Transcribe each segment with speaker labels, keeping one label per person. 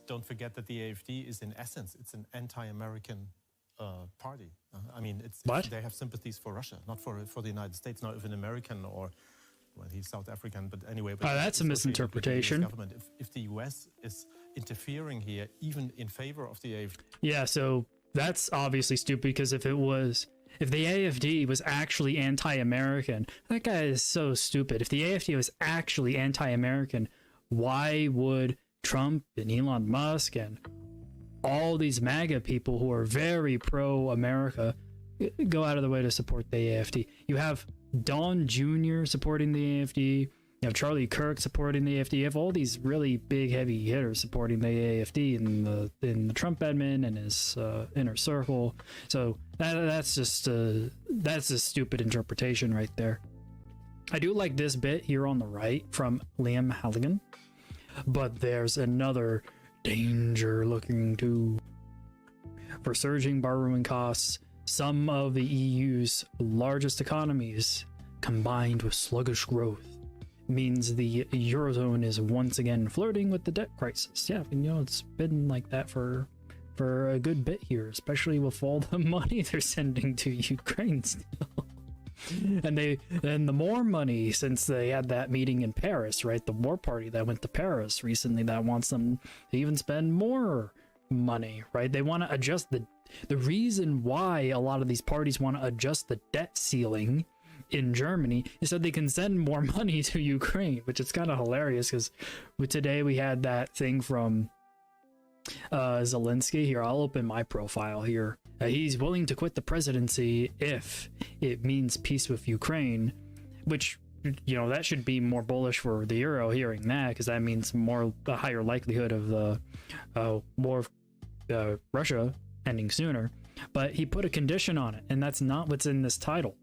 Speaker 1: don't forget that the AfD is in essence, it's an anti-American party. I mean, they have sympathies for Russia, not for the United States. Now, if an American or, well, he's South African, but anyway. But
Speaker 2: that's a misinterpretation.
Speaker 1: If the US is interfering here, even in favor of the AfD.
Speaker 2: Yeah, so that's obviously stupid, because if the AfD was actually anti-American, that guy is so stupid. If the AfD was actually anti-American, why would Trump and Elon Musk and all these MAGA people who are very pro-America go out of the way to support the AfD? You have Don Jr. supporting the AfD. You have Charlie Kirk supporting the AfD. You have all these really big, heavy hitters supporting the AfD in the Trump admin and his inner circle. So that's a stupid interpretation right there. I do like this bit here on the right from Liam Halligan, but there's another danger looking to for surging borrowing costs. Some of the EU's largest economies, combined with sluggish growth, means the Eurozone is once again flirting with the debt crisis. Yeah, it's been like that for a good bit here, especially with all the money they're sending to Ukraine still. And the more money, since they had that meeting in Paris, right? The war party that went to Paris recently that wants them to even spend more money, right? They want to adjust the reason why a lot of these parties want to adjust the debt ceiling in Germany is so they can send more money to Ukraine, which is kind of hilarious, because today we had that thing from Zelensky. Here, I'll open my profile here. He's willing to quit the presidency if it means peace with Ukraine, which, that should be more bullish for the euro hearing that, because that means a higher likelihood of the war of Russia ending sooner. But he put a condition on it, and that's not what's in this title.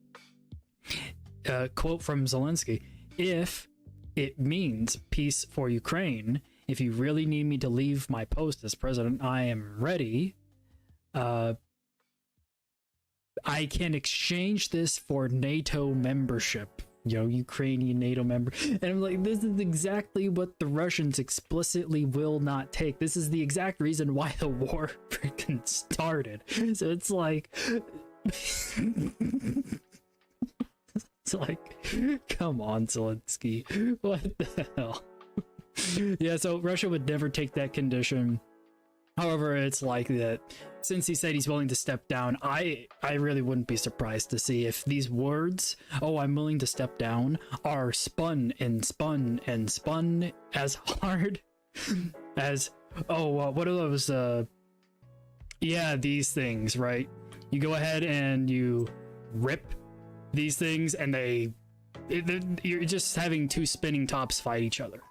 Speaker 2: Quote from Zelensky: "If it means peace for Ukraine, if you really need me to leave my post as president, I am ready. I can exchange this for NATO membership." Ukrainian NATO member. And I'm like, this is exactly what the Russians explicitly will not take. This is the exact reason why the war freaking started. So it's like, it's like, come on, Zelensky. What the hell? Yeah, so Russia would never take that condition. However, it's like that since he said he's willing to step down, I really wouldn't be surprised to see if these words, "oh, I'm willing to step down," are spun and spun and spun as hard as, what are those, these things, right? You go ahead and you rip these things and you're just having two spinning tops fight each other.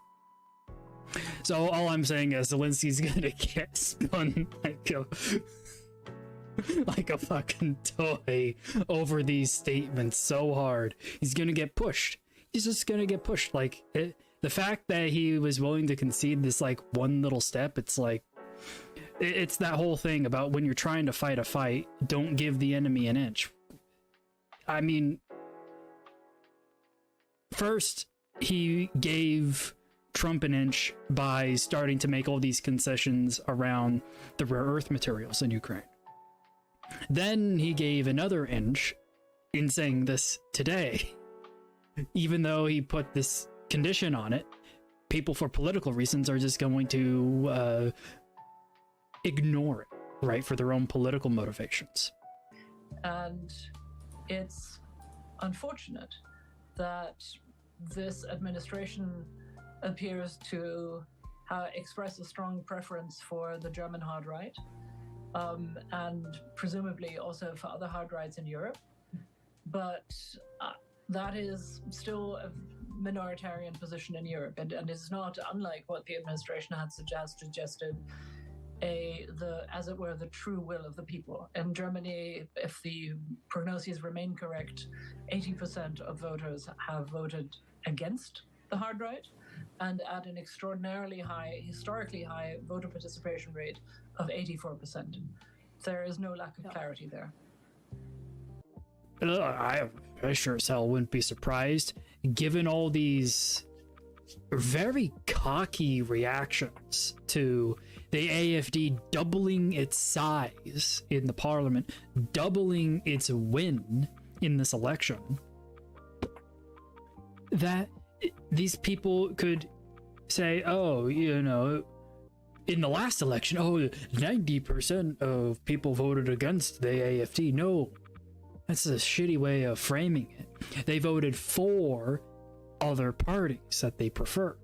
Speaker 2: So all I'm saying is Zelensky's gonna get spun like a fucking toy over these statements so hard. He's gonna get pushed. He's just gonna get pushed. Like, the fact that he was willing to concede this like one little step, it's like, it's that whole thing about when you're trying to fight a fight, don't give the enemy an inch. I mean, first he gave Trump an inch by starting to make all these concessions around the rare earth materials in Ukraine. Then he gave another inch in saying this today. Even though he put this condition on it, people for political reasons are just going to ignore it, right, for their own political motivations.
Speaker 3: And it's unfortunate that this administration appears to express a strong preference for the German hard right, and presumably also for other hard rights in Europe. But that is still a minoritarian position in Europe, and is not unlike what the administration had suggested, as it were, the true will of the people. In Germany, if the prognoses remain correct, 80% of voters have voted against the hard right, and at an extraordinarily high, historically high voter participation rate of 84%. There is no lack of clarity there.
Speaker 2: I sure as hell wouldn't be surprised, given all these very cocky reactions to the AFD doubling its size in the parliament, doubling its win in this election, that these people could say, oh, you know, in the last election, 90% of people voted against the AFD. No, that's a shitty way of framing it. They voted for other parties that they preferred.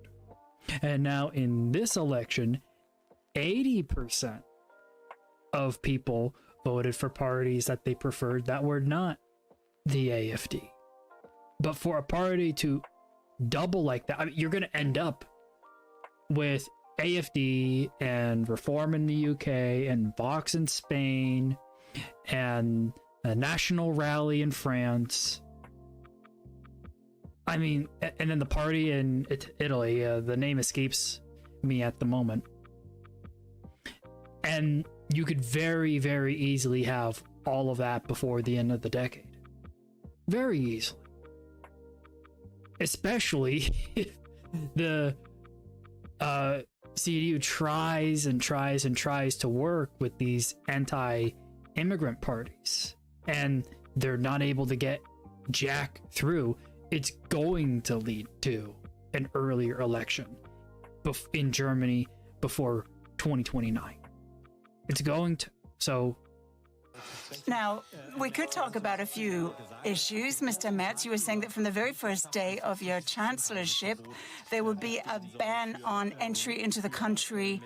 Speaker 2: And now in this election, 80% of people voted for parties that they preferred that were not the AFD. But for a party to double like that, I mean, you're going to end up with AFD and Reform in the UK and Vox in Spain and a National Rally in France. I mean, and then the party in Italy, the name escapes me at the moment. And you could very, very easily have all of that before the end of the decade. Very easily. Especially if the CDU tries and tries and tries to work with these anti-immigrant parties, and they're not able to get jack through. It's going to lead to an earlier election in Germany before 2029. It's going to. So
Speaker 4: now, we could talk about a few issues. Mr. Merz, you were saying that from the very first day of your chancellorship, there will be a ban on entry into the country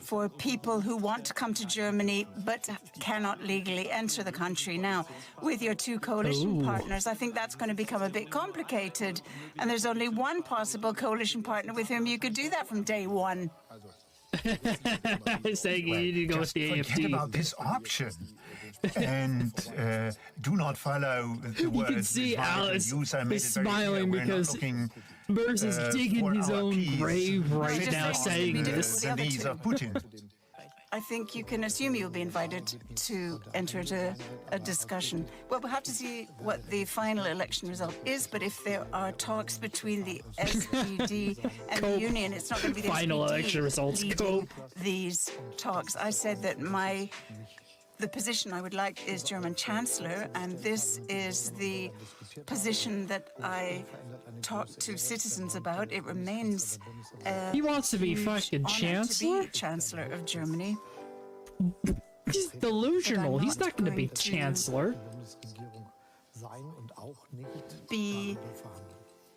Speaker 4: for people who want to come to Germany but cannot legally enter the country. Now, with your two coalition partners, I think that's going to become a bit complicated. And there's only one possible coalition partner with whom you could do that from day one.
Speaker 2: Saying you need to go with the AFD.
Speaker 5: Forget about this option and do not follow the words.
Speaker 2: You can see Alice is smiling because Merz is digging his own grave right now saying this.
Speaker 5: The knees of Putin.
Speaker 4: I think you can assume you'll be invited to enter a discussion. Well, we'll have to see what the final election result is, but if there are talks between the SPD and the Union, it's not going to be the
Speaker 2: final
Speaker 4: SPD
Speaker 2: election results.
Speaker 4: leading these talks. I said that the position I would like is German Chancellor, and this is the position that I talk to citizens about. It remains
Speaker 2: he wants to be fucking chancellor?
Speaker 4: to be Chancellor of Germany.
Speaker 2: He's delusional. He's not going to be chancellor.
Speaker 4: Be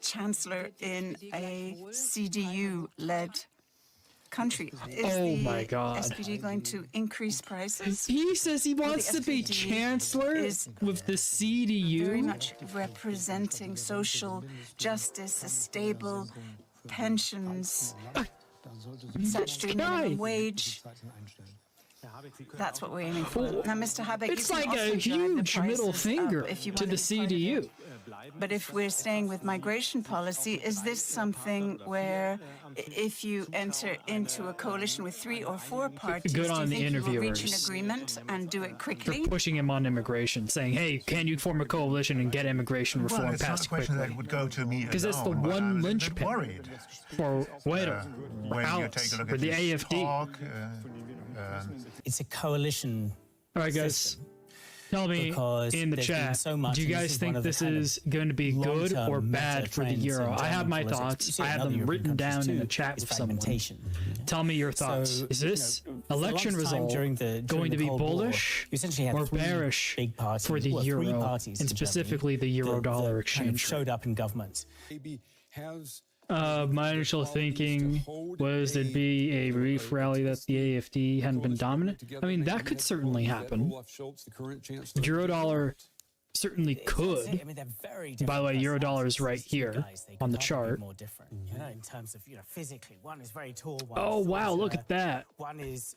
Speaker 4: chancellor in a CDU-led country. Is
Speaker 2: my God.
Speaker 4: SPD going to increase prices?
Speaker 2: He says he wants to be
Speaker 4: SPD
Speaker 2: chancellor
Speaker 4: is
Speaker 2: with the CDU.
Speaker 4: very much representing social justice, a stable pensions, statutory minimum wage. That's what we're aiming for. Now, Mr. Habeck,
Speaker 2: It's
Speaker 4: you can
Speaker 2: like a
Speaker 4: also drive the
Speaker 2: huge middle
Speaker 4: prices
Speaker 2: finger
Speaker 4: up if you
Speaker 2: to
Speaker 4: want
Speaker 2: the
Speaker 4: to be part of it.
Speaker 2: CDU.
Speaker 4: But if we're staying with migration policy, is this something where if you enter into a coalition with 3 or 4 parties,
Speaker 2: Good
Speaker 4: do
Speaker 2: on
Speaker 4: you
Speaker 2: the
Speaker 4: think you will reach an
Speaker 2: interviewers.
Speaker 4: agreement and do it quickly?
Speaker 2: They're pushing him on immigration, saying, hey, can you form a coalition and get immigration reform
Speaker 5: Well, it's not a
Speaker 2: passed
Speaker 5: question
Speaker 2: quickly?
Speaker 5: that would go to me
Speaker 2: Because that's the
Speaker 5: alone, but I
Speaker 2: one
Speaker 5: was a bit
Speaker 2: linchpin
Speaker 5: worried.
Speaker 2: For,
Speaker 5: When you take a look
Speaker 2: for
Speaker 5: at
Speaker 2: the
Speaker 5: this
Speaker 2: AFD.
Speaker 5: talk,
Speaker 6: It's a coalition.
Speaker 2: All right, guys.
Speaker 6: system.
Speaker 2: Tell me
Speaker 6: Because
Speaker 2: in the
Speaker 6: there's been
Speaker 2: chat,
Speaker 6: so much,
Speaker 2: do you
Speaker 6: and this
Speaker 2: guys
Speaker 6: is one
Speaker 2: think
Speaker 6: of the
Speaker 2: this
Speaker 6: kind of
Speaker 2: is going to be good or
Speaker 6: long-term
Speaker 2: bad
Speaker 6: meta
Speaker 2: for the
Speaker 6: trends
Speaker 2: euro?
Speaker 6: in
Speaker 2: I have
Speaker 6: German
Speaker 2: my
Speaker 6: politics.
Speaker 2: thoughts.
Speaker 6: You see
Speaker 2: I
Speaker 6: it in
Speaker 2: have
Speaker 6: other
Speaker 2: them written
Speaker 6: European
Speaker 2: down in
Speaker 6: countries
Speaker 2: the
Speaker 6: too,
Speaker 2: chat
Speaker 6: is
Speaker 2: with someone.
Speaker 6: fragmentation.
Speaker 2: Tell me your thoughts.
Speaker 6: So,
Speaker 2: Is this
Speaker 6: for the
Speaker 2: election
Speaker 6: longest time
Speaker 2: result
Speaker 6: during the
Speaker 2: going to be
Speaker 6: Cold War,
Speaker 2: bullish
Speaker 6: you essentially had
Speaker 2: or
Speaker 6: 3
Speaker 2: bearish
Speaker 6: big parties,
Speaker 2: for the
Speaker 6: well, 3
Speaker 2: euro,
Speaker 6: parties
Speaker 2: and
Speaker 6: in
Speaker 2: specifically the
Speaker 6: Germany
Speaker 2: euro-dollar
Speaker 6: that kind of
Speaker 2: exchange rate?
Speaker 6: showed up in government.
Speaker 2: My initial thinking was there'd be a relief rally that the AFD hadn't been dominant. I mean, that could certainly happen. Eurodollar certainly could.
Speaker 6: I mean, they're very
Speaker 2: By the way,
Speaker 6: different
Speaker 2: Eurodollar is right
Speaker 6: personalities,
Speaker 2: here
Speaker 6: guys. They
Speaker 2: on the
Speaker 6: could hardly be
Speaker 2: chart.
Speaker 6: more different, you know, in terms of, physically. One is very tall. One
Speaker 2: Oh,
Speaker 6: is
Speaker 2: wow, look
Speaker 6: shorter,
Speaker 2: at that.
Speaker 6: One is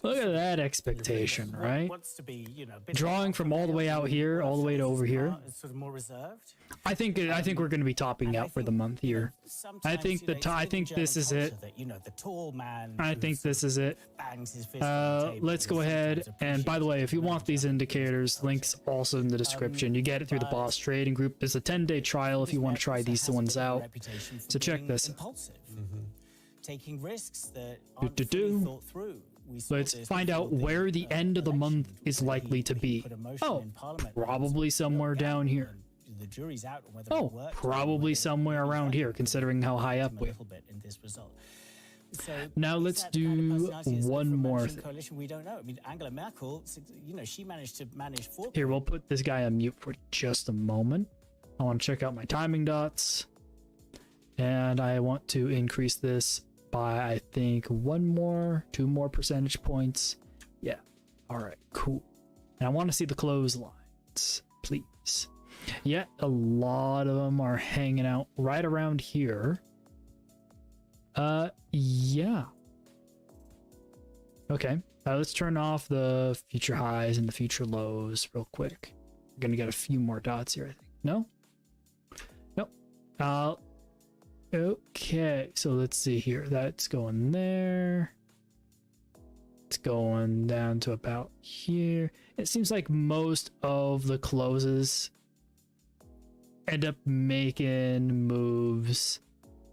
Speaker 2: Look at that expectation, right?
Speaker 6: Wants to be, a bit
Speaker 2: Drawing from all the way out here, all the way to over here.
Speaker 6: Sort of more reserved.
Speaker 2: I think we're going to be topping out for the month here. I think I think this is it.
Speaker 6: The tall man.
Speaker 2: I think this is it.
Speaker 6: Bangs his fist on the table
Speaker 2: Let's go
Speaker 6: is
Speaker 2: ahead. And by the way, if you want these
Speaker 6: appreciated.
Speaker 2: indicators, links also in the description. You get it through the Boss Trading Group. There's a 10-day trial if you want to try these ones out. So check this.
Speaker 6: taking risks that aren't fully thought through.
Speaker 2: Let's find out where the end of the month is likely to be. Oh, probably somewhere down here.
Speaker 6: The jury's out on whether
Speaker 2: Oh, probably somewhere around here, considering how high up we are.
Speaker 6: So
Speaker 2: now let's do one more thing.
Speaker 6: Coalition, we don't know. I mean, Angela Merkel, she managed to manage 4.
Speaker 2: Here, we'll put this guy on mute for just a moment. I want to check out my timing dots. And I want to increase this by, I think, 2 more percentage points. Yeah. All right, cool. And I want to see the clotheslines, please. Yeah, a lot of them are hanging out right around here. Yeah. Okay, let's turn off the future highs and the future lows real quick. We're gonna get a few more dots here, I think. No? Nope. Okay, so let's see here. That's going there. It's going down to about here. It seems like most of the closes end up making moves.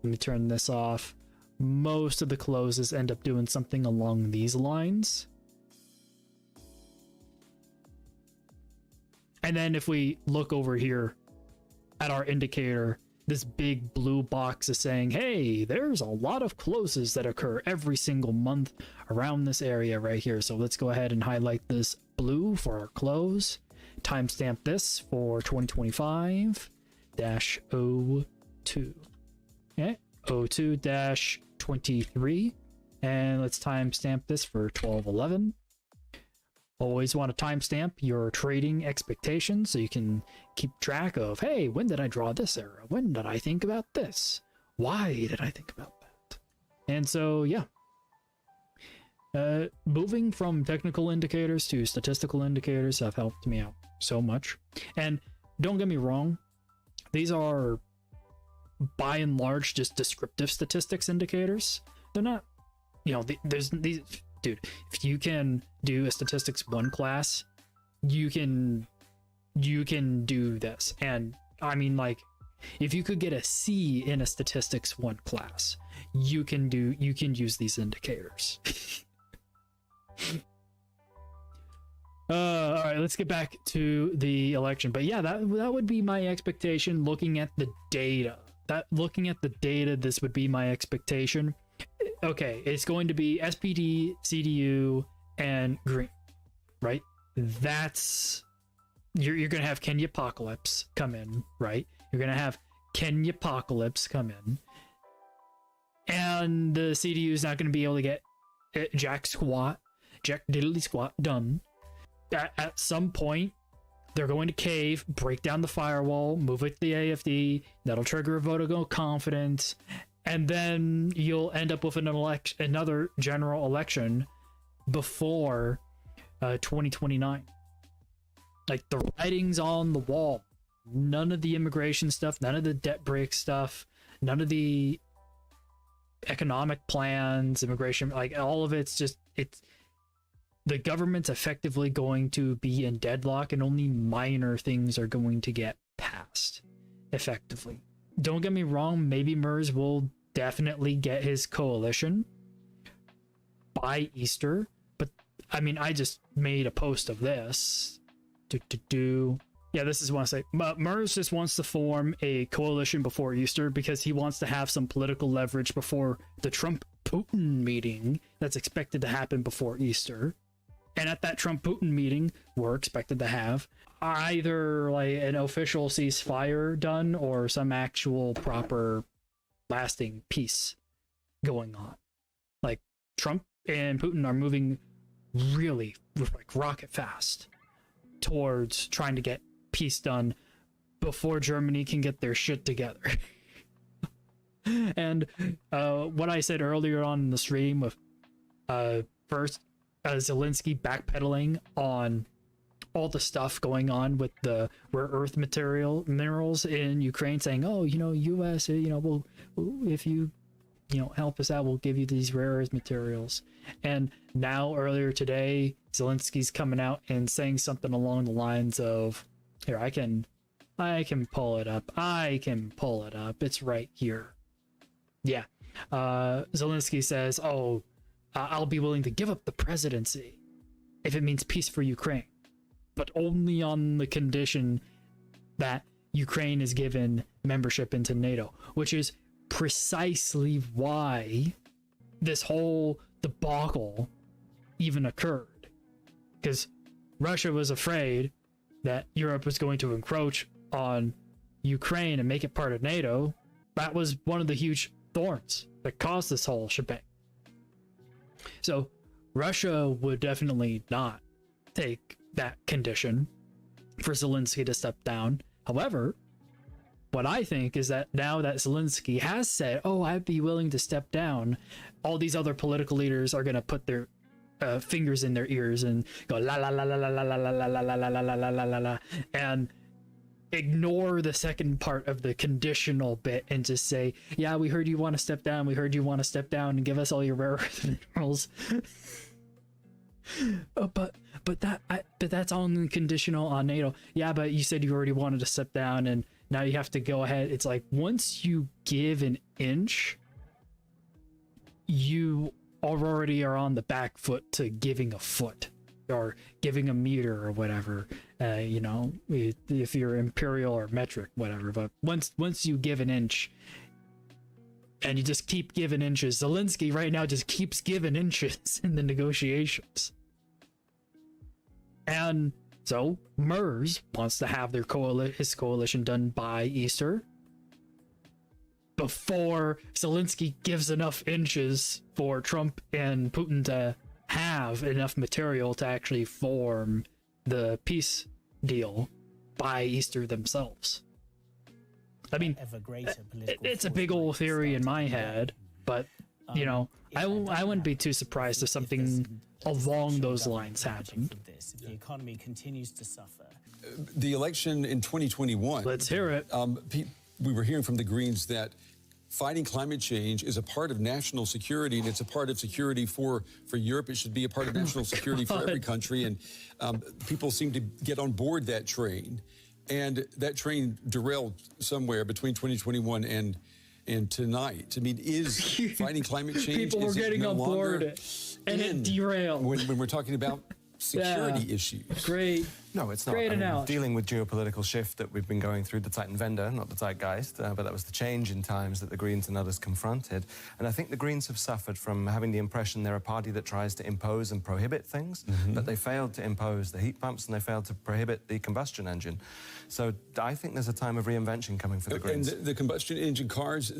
Speaker 2: Let me turn this off. Most of the closes end up doing something along these lines. And then if we look over here at our indicator, this big blue box is saying, hey, there's a lot of closes that occur every single month around this area right here. So let's go ahead and highlight this blue for our close. Timestamp this for 2025-02. Okay, 02-23. And let's timestamp this for 12/11. Always want to timestamp your trading expectations so you can keep track of, hey, when did I draw this arrow? When did I think about this? Why did I think about that? And so, yeah. Moving from technical indicators to statistical indicators have helped me out so much. And don't get me wrong, these are by and large just descriptive statistics indicators. They're not, there's these. Dude, if you can do a statistics 1 class, you can do this. And I mean, like, if you could get a C in a statistics 1 class, you can use these indicators. All right, let's get back to the election. But yeah, that would be my expectation looking at the data. This would be my expectation. Okay, it's going to be SPD, CDU, and Green, right? That's you're gonna have Kenya Apocalypse come in, right? You're gonna have Kenya Apocalypse come in, and the CDU is not gonna be able to get jack diddly squat done. At some point, they're going to cave, break down the firewall, move it to the AFD. That'll trigger a vote of no confidence. And then you'll end up with another general election before 2029. Like, the writing's on the wall. None of the immigration stuff, none of the debt break stuff, none of the economic plans, immigration, like all of it's the government's effectively going to be in deadlock, and only minor things are going to get passed effectively. Don't get me wrong, maybe Merz will definitely get his coalition by Easter, but I mean, I just made a post of this. Yeah, this is what I say. Merz just wants to form a coalition before Easter because he wants to have some political leverage before the Trump-Putin meeting that's expected to happen before Easter. And at that Trump-Putin meeting, we're expected to have either like an official ceasefire done or some actual proper lasting peace going on. Like, Trump and Putin are moving really like rocket fast towards trying to get peace done before Germany can get their shit together. And what I said earlier on in the stream with first Zelensky backpedaling on all the stuff going on with the rare earth minerals in Ukraine, saying, oh, US, we'll, if you help us out, we'll give you these rare earth materials. And now earlier today, Zelensky's coming out and saying something along the lines of, here, I can pull it up. It's right here. Yeah. Zelensky says, "Oh, I'll be willing to give up the presidency if it means peace for Ukraine, but only on the condition that Ukraine is given membership into NATO," which is precisely why this whole debacle even occurred, because Russia was afraid that Europe was going to encroach on Ukraine and make it part of NATO. That was one of the huge thorns that caused this whole shebang. So Russia would definitely not take that condition for Zelensky to step down. However, what I think is that now that Zelensky has said, "Oh, I'd be willing to step down," all these other political leaders are going to put their fingers in their ears and go la la la la la la la la la la la la la la la la la, and ignore the second part of the conditional bit and just say, "Yeah, we heard you want to step down. We heard you want to step down and give us all your rare earth minerals." Oh, but that's only conditional on NATO. Yeah, but you said you already wanted to step down, and now you have to go ahead. It's like once you give an inch, you already are on the back foot to giving a foot or giving a meter or whatever. You know, if you're imperial or metric, whatever. But once you give an inch, and you just keep giving inches, Zelensky right now just keeps giving inches in the negotiations. And so MERS wants to have his coalition done by Easter, before Zelensky gives enough inches for Trump and Putin to have enough material to actually form the peace deal by Easter themselves. I mean, it's a big old theory in my head, but you know, I wouldn't be too surprised if something along those lines happened.
Speaker 6: The economy continues to suffer.
Speaker 7: The election in 2021.
Speaker 2: Let's hear it.
Speaker 7: We were hearing from the Greens that fighting climate change is a part of national security, and it's a part of security for Europe. It should be a part of national security for every country, and people seem to get on board that train. And that train derailed somewhere between 2021 and tonight. I mean, is fighting climate change?
Speaker 2: People were getting on board and it derailed.
Speaker 7: When we're talking about security issues.
Speaker 2: Great.
Speaker 1: No, it's not.
Speaker 2: Great
Speaker 1: I mean,
Speaker 2: analogy.
Speaker 1: dealing with geopolitical shift that we've been going through, the Zeitenwende, not the Zeitgeist, but that was the change in times that the Greens and others confronted. And I think the Greens have suffered from having the impression they're a party that tries to impose and prohibit things, but they failed to impose the heat pumps and they failed to prohibit the combustion engine. So I think there's a time of reinvention coming for the Greens.
Speaker 7: And the combustion engine cars,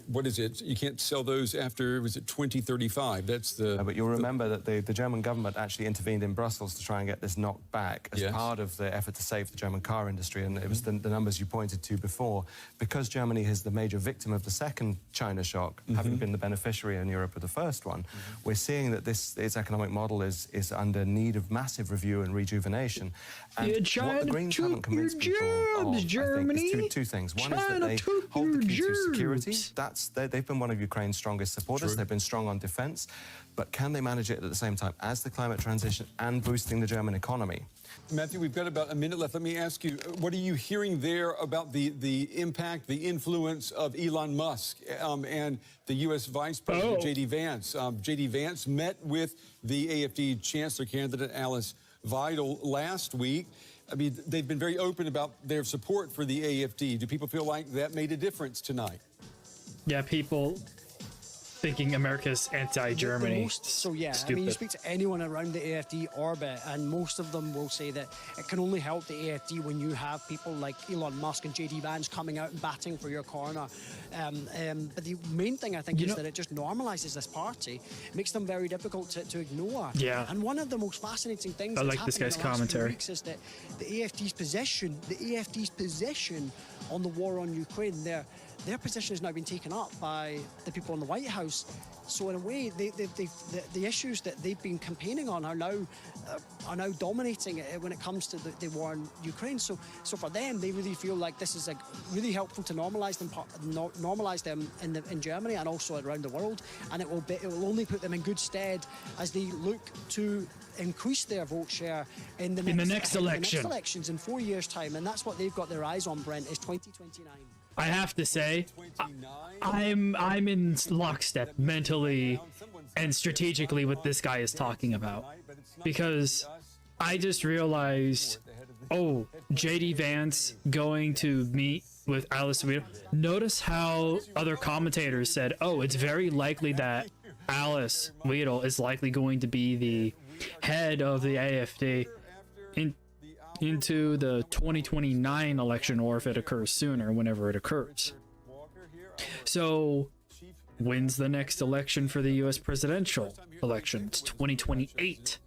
Speaker 7: what is it? You can't sell those after, was it 2035? That's the...
Speaker 1: but you'll remember that the German government actually intervened in Brussels to try and get this knocked back as part of the effort to save the German car industry, and it was the numbers you pointed to before. Because Germany is the major victim of the second China shock, having been the beneficiary in Europe of the first one, we're seeing that its economic model is under need of massive review and rejuvenation. And what the Greens haven't convinced people of, I think, is two things. One is that they hold the key to security. They've been one of Ukraine's strongest supporters. They've been strong on defense. But can they manage it at the same time as the climate transition and boosting the German economy?
Speaker 7: Matthew, we've got about a minute left. Let me ask you, what are you hearing there about the impact, the influence of Elon Musk and the U.S. Vice President, J.D. Vance? J.D. Vance met with the AFD Chancellor candidate, Alice Weidel, last week. I mean, they've been very open about their support for the AFD. Do people feel like that made a difference tonight?
Speaker 2: Yeah, people thinking America's anti-Germany.
Speaker 8: So yeah,
Speaker 2: stupid.
Speaker 8: I mean, you speak to anyone around the AFD orbit, and most of them will say that it can only help the AFD when you have people like Elon Musk and J.D. Vance coming out and batting for your corner. But the main thing I think is that it just normalises this party, makes them very difficult to ignore.
Speaker 2: Yeah.
Speaker 8: And one of the most fascinating things
Speaker 2: I
Speaker 8: that's
Speaker 2: like this
Speaker 8: happened
Speaker 2: guy's
Speaker 8: in the last few
Speaker 2: commentary.
Speaker 8: weeks is that the AFD's position on the war on Ukraine, their position has now been taken up by the people in the White House, So in a way, the issues that they've been campaigning on are now dominating it when it comes to the war in Ukraine. So for them, they really feel like this is like really helpful to normalise them in Germany and also around the world, and it will only put them in good stead as they look to increase their vote share in the next elections in 4 years' time, and that's what they've got their eyes on. Brent, is 2029.
Speaker 2: I have to say, I'm in lockstep mentally and strategically what this guy is talking about, because I just realized, oh, JD Vance going to meet with Alice Weidel. Notice how other commentators said, oh, it's very likely that Alice Weidel is likely going to be the head of the AFD into the 2029 election, or if it occurs sooner, whenever it occurs. So when's the next election for the US presidential election? It's 2028.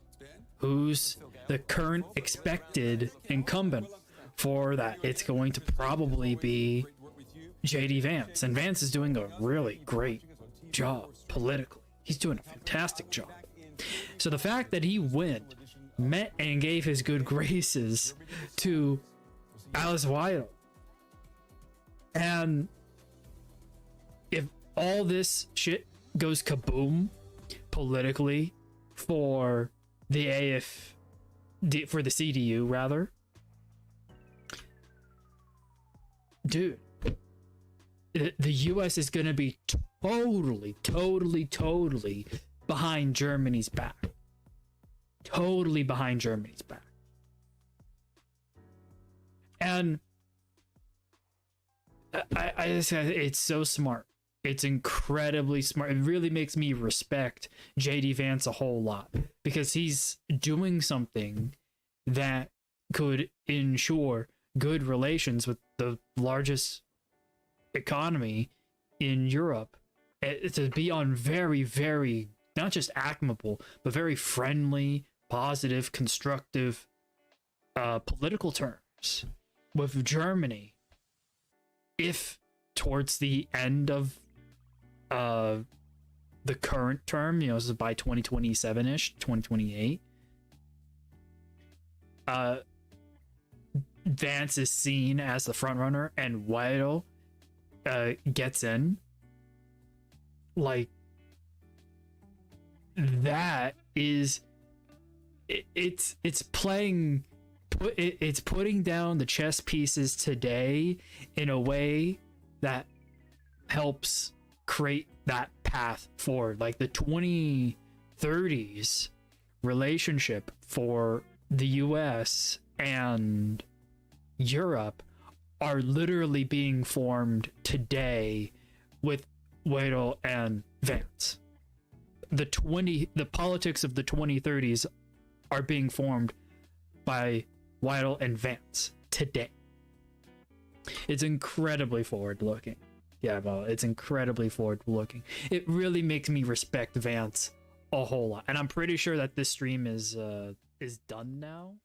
Speaker 2: Who's the current expected incumbent for that? It's going to probably be JD Vance, and Vance is doing a really great job politically. He's doing a fantastic job. So the fact that he met and gave his good graces to Alice Weidel, and if all this shit goes kaboom politically for the for the CDU rather, dude, the US is gonna be totally behind Germany's back. Totally behind Germany's back. And I just said, it's so smart. It's incredibly smart. It really makes me respect JD Vance a whole lot, because he's doing something that could ensure good relations with the largest economy in Europe, to be on very, very, not just amicable, but very friendly, positive, constructive political terms with Germany. If towards the end of the current term, this is by 2027-ish, 2028, Vance is seen as the front runner and Weidel gets in, like, that is it's putting down the chess pieces today in a way that helps create that path forward. Like the 2030s relationship for the US and Europe are literally being formed today with Weidel and Vance. The politics of the 2030s are being formed by Weidel and Vance today. It's incredibly forward-looking. Yeah, well, it's incredibly forward-looking. It really makes me respect Vance a whole lot. And I'm pretty sure that this stream is done now.